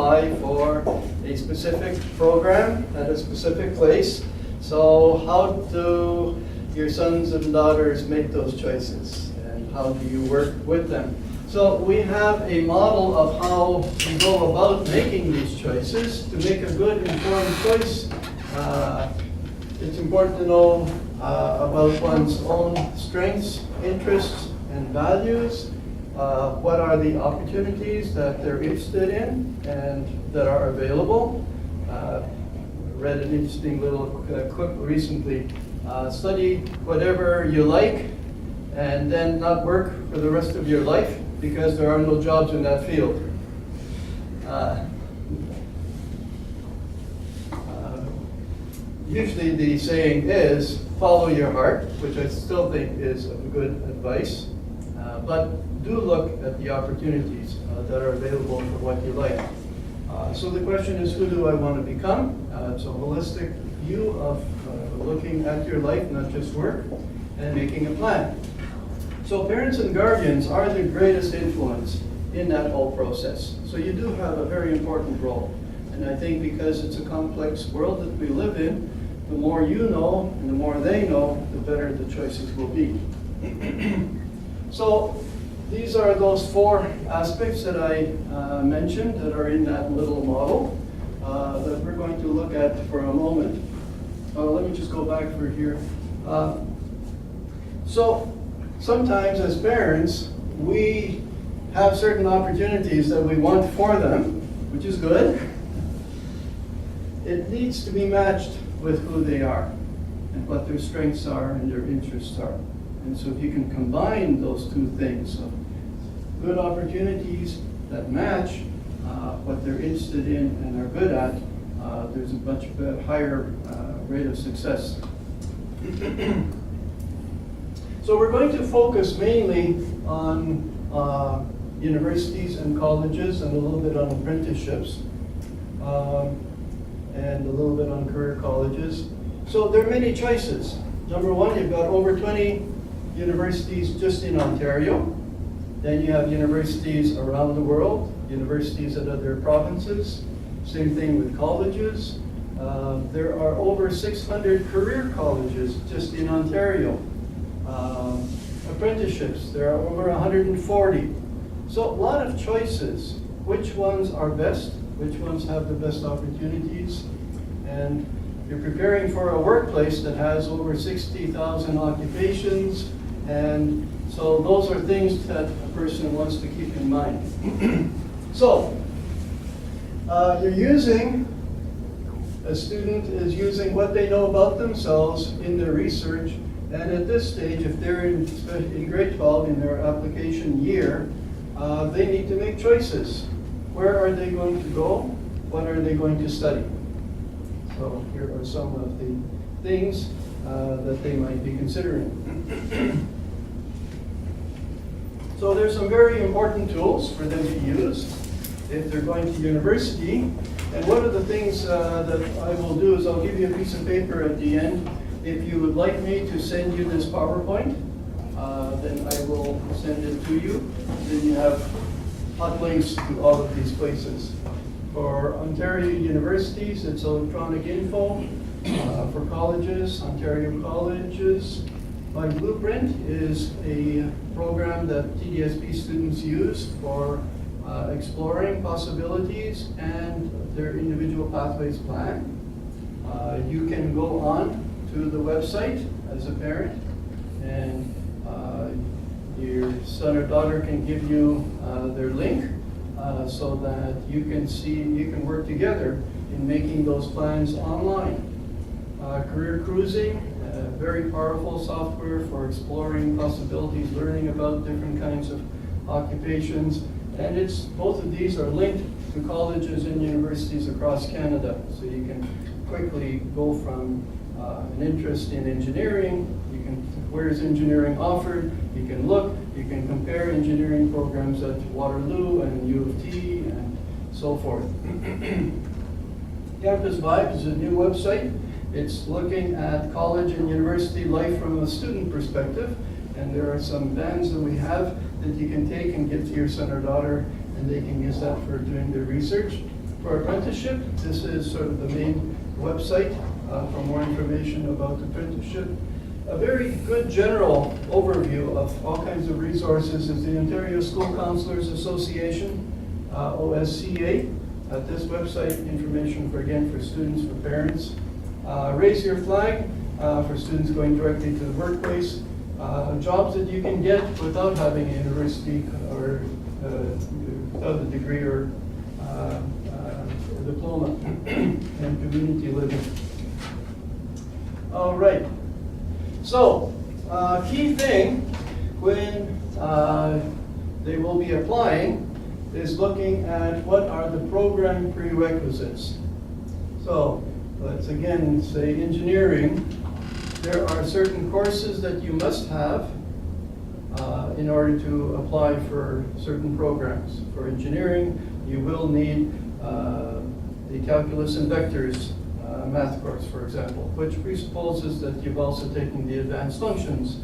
apply for a specific program at a specific place. So how do your sons and daughters make those choices? And how do you work with them? So we have a model of how you go about making these choices. To make a good informed choice, it's important to know about one's own strengths, interests, and values. What are the opportunities that they're interested in and that are available? Read an interesting little clip recently. Study whatever you like and then not work for the rest of your life because there are no jobs in that field. Usually the saying is, follow your heart, which I still think is good advice, but do look at the opportunities that are available for what you like. So the question is, who do I want to become? It's a holistic view of looking at your life, not just work, and making a plan. So parents and guardians are the greatest influence in that whole process. So you do have a very important role. And I think because it's a complex world that we live in, the more you know and the more they know, the better the choices will be. So these are those four aspects that I mentioned that are in that little model that we're going to look at for a moment. Let me just go back for here. So sometimes as parents, we have certain opportunities that we want for them, which is good. It needs to be matched with who they are and what their strengths are and their interests are. And so if you can combine those two things, so good opportunities that match what they're interested in and are good at, there's a much higher rate of success. So we're going to focus mainly on universities and colleges and a little bit on apprenticeships and a little bit on career colleges. So there are many choices. Number one, you've got over 20 universities just in Ontario. Then you have universities around the world, universities at other provinces. Same thing with colleges. There are over 600 career colleges just in Ontario. Apprenticeships, there are over 140. So a lot of choices. Which ones are best? Which ones have the best opportunities? And you're preparing for a workplace that has over 60,000 occupations, and so those are things that a person wants to keep in mind. So, a student is using what they know about themselves in their research, and at this stage, if they're in grade 12 in their application year, they need to make choices. Where are they going to go? What are they going to study? So here are some of the things that they might be considering. So there's some very important tools for them to use if they're going to university. And one of the things that I will do is I'll give you a piece of paper at the end. If you would like me to send you this PowerPoint, then I will send it to you. Then you have hot links to all of these places. For Ontario universities, it's electronic info. For colleges, Ontario colleges, my blueprint is a program that TDSB students use for exploring possibilities and their individual pathways plan. You can go on to the website as a parent, and your son or daughter can give you their link so that you can work together in making those plans online. Career Cruising, very powerful software for exploring possibilities, learning about different kinds of occupations, and both of these are linked to colleges and universities across Canada, so you can quickly go from an interest in engineering, where is engineering offered, you can look, you can compare engineering programs at Waterloo and U of T and so forth. Campus Vibes is a new website. It's looking at college and university life from a student perspective, and there are some bands that we have that you can take and give to your son or daughter, and they can use that for doing their research. for apprenticeship. This is sort of the main website for more information about apprenticeship. A very good general overview of all kinds of resources is the Ontario School Counselors Association, OSCA. At this website, information for students, for parents. Raise Your Flag for students going directly to the workplace. Jobs that you can get without having a university or without a degree or a diploma, and community living. All right. So, key thing when they will be applying is looking at what are the program prerequisites. So, let's again say engineering. There are certain courses that you must have in order to apply for certain programs. For engineering, you will need the calculus and vectors math course, for example, which presupposes that you've also taken the advanced functions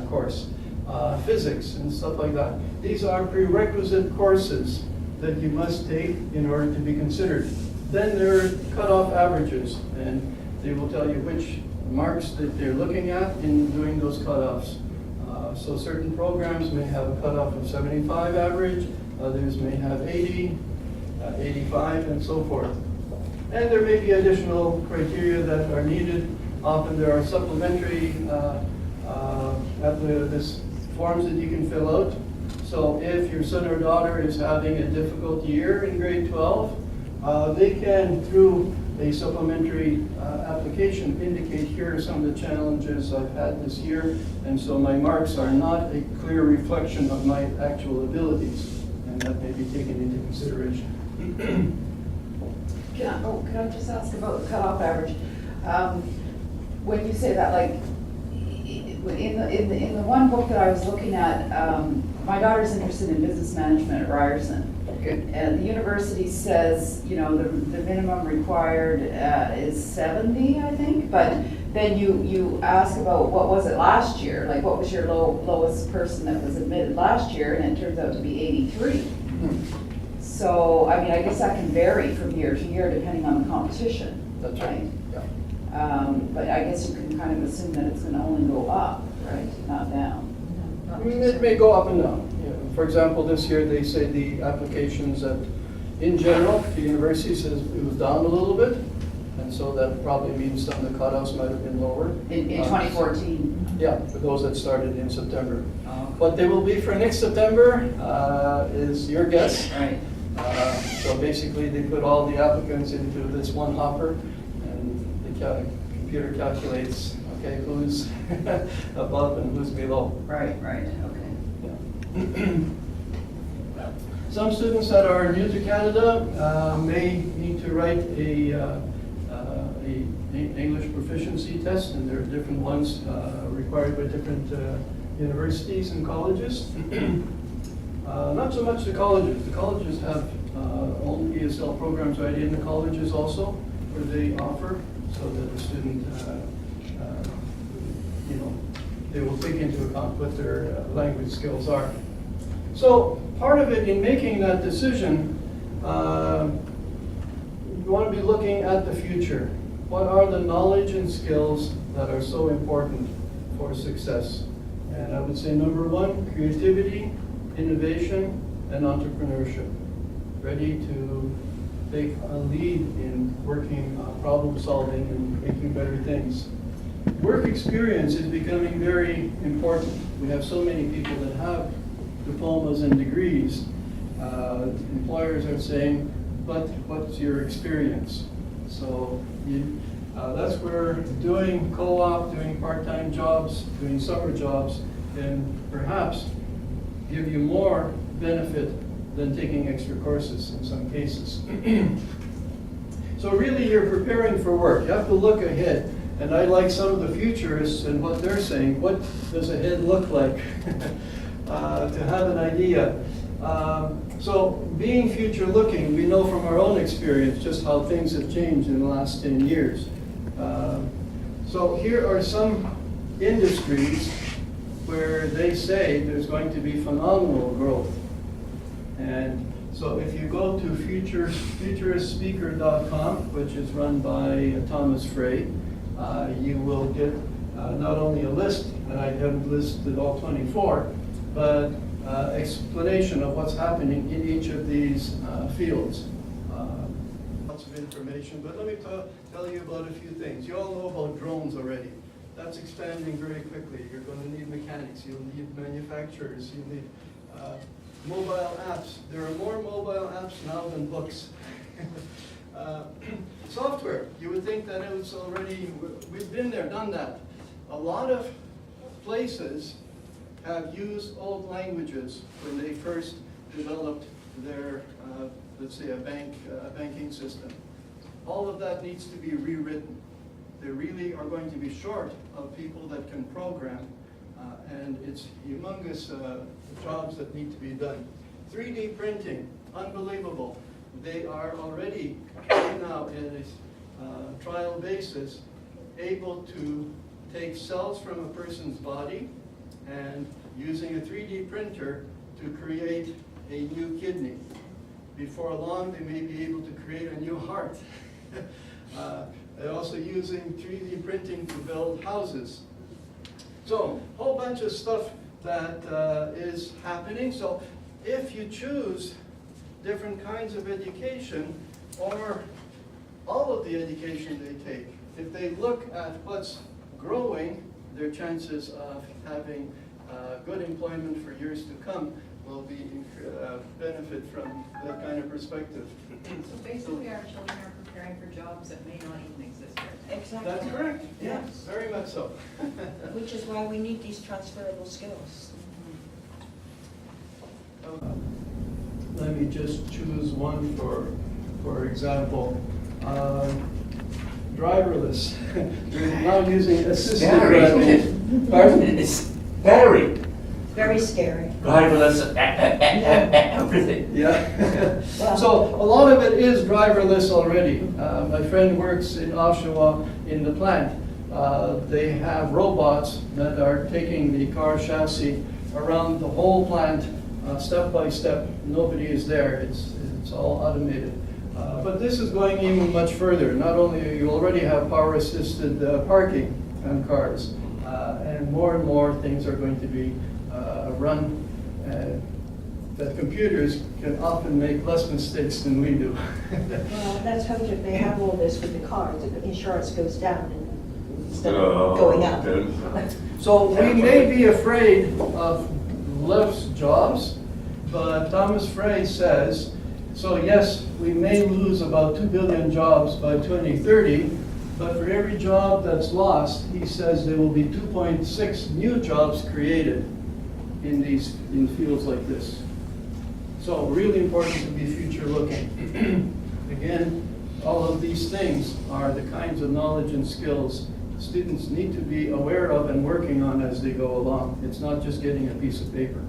course. Physics and stuff like that. These are prerequisite courses that you must take in order to be considered. Then there are cutoff averages, and they will tell you which marks that they're looking at in doing those cutoffs. So certain programs may have a cutoff of 75 average, others may have 80, 85, and so forth. And there may be additional criteria that are needed. Often there are supplementary forms that you can fill out. So if your son or daughter is having a difficult year in grade 12, they can, through a supplementary application, indicate here are some of the challenges I've had this year, and so my marks are not a clear reflection of my actual abilities, and that may be taken into consideration. Can I just ask about the cutoff average? When you say that, like, in the one book that I was looking at, my daughter's interested in business management at Ryerson. Okay. And the university says, you know, the minimum required is 70, I think. But then you ask about what was it last year? Like, what was your lowest person that was admitted last year? And it turns out to be 83. Mm-hmm. So, I mean, I guess that can vary from year to year depending on the competition. That's right. Yeah. But I guess you can kind of assume that it's going to only go up, right? Not down. It may go up and down. Yeah. For example, this year they say the applications in general, the university says it was down a little bit, and so that probably means some of the cutoffs might have been lower. In 2014? Yeah, for those that started in September. Oh. What they will be for next September is your guess. Right. So basically they put all the applicants into this one hopper, and the computer calculates, okay, who's above and who's below. Right, okay. Yeah. Some students that are new to Canada may need to write a English proficiency test, and there are different ones required by different universities and colleges. Not so much the colleges. The colleges have own ESL programs right in the colleges also, where they offer, so that the student, they will take into account what their language skills are. So part of it in making that decision, you want to be looking at the future. What are the knowledge and skills that are so important for success? And I would say number one, creativity, innovation, and entrepreneurship. Ready to take a lead in working, problem solving, and making better things. Work experience is becoming very important. We have so many people that have diplomas and degrees. Employers are saying, but what's your experience? So that's where doing co-op, doing part-time jobs, doing summer jobs can perhaps give you more benefit than taking extra courses in some cases. So really you're preparing for work. You have to look ahead. And I like some of the futurists and what they're saying. What does ahead look like? To have an idea. So being future looking, we know from our own experience just how things have changed in the last 10 years. So here are some industries where they say there's going to be phenomenal growth. And So if you go to futuristspeaker.com, which is run by Thomas Frey, you will get not only a list, and I haven't listed all 24, but explanation of what's happening in each of these fields. Lots of information, but let me tell you about a few things. You all know about drones already. That's expanding very quickly. You're going to need mechanics, you'll need manufacturers, you'll need mobile apps. There are more mobile apps now than books. Software, you would think that it was already, we've been there, done that. A lot of places have used old languages when they first developed their, let's say, a banking system. All of that needs to be rewritten. They really are going to be short of people that can program, and it's humongous jobs that need to be done. 3D printing, unbelievable. They are already right now in a trial basis able to take cells from a person's body and using a 3D printer to create a new kidney. Before long, they may be able to create a new heart. They're also using 3D printing to build houses. So, a whole bunch of stuff that is happening. So, if you choose different kinds of education, or all of the education they take, if they look at what's growing, their chances of having good employment for years to come will be benefit from that kind of perspective. So basically our children are preparing for jobs that may not even exist right now. Exactly. That's correct. Yes, very much so. Which is why we need these transferable skills. Let me just choose one for example. Driverless. We're now using assisted driving. Pardon? It's very Very scary. driverless everything. Yeah. So a lot of it is driverless already. My friend works in Oshawa in the plant. They have robots that are taking the car chassis around the whole plant, step by step. Nobody is there. It's all automated. But this is going even much further. Not only you already have power-assisted parking on cars, and more things are going to be run that computers can often make less mistakes than we do. Well, let's hope that they have all this with the cars, that the insurance goes down instead of going up. So we may be afraid of less jobs, but Thomas Frey says, so yes, we may lose about 2 billion jobs by 2030, but for every job that's lost, he says there will be 2.6 new jobs created in fields like this. So really important to be future looking. Again, all of these things are the kinds of knowledge and skills students need to be aware of and working on as they go along. It's not just getting a piece of paper.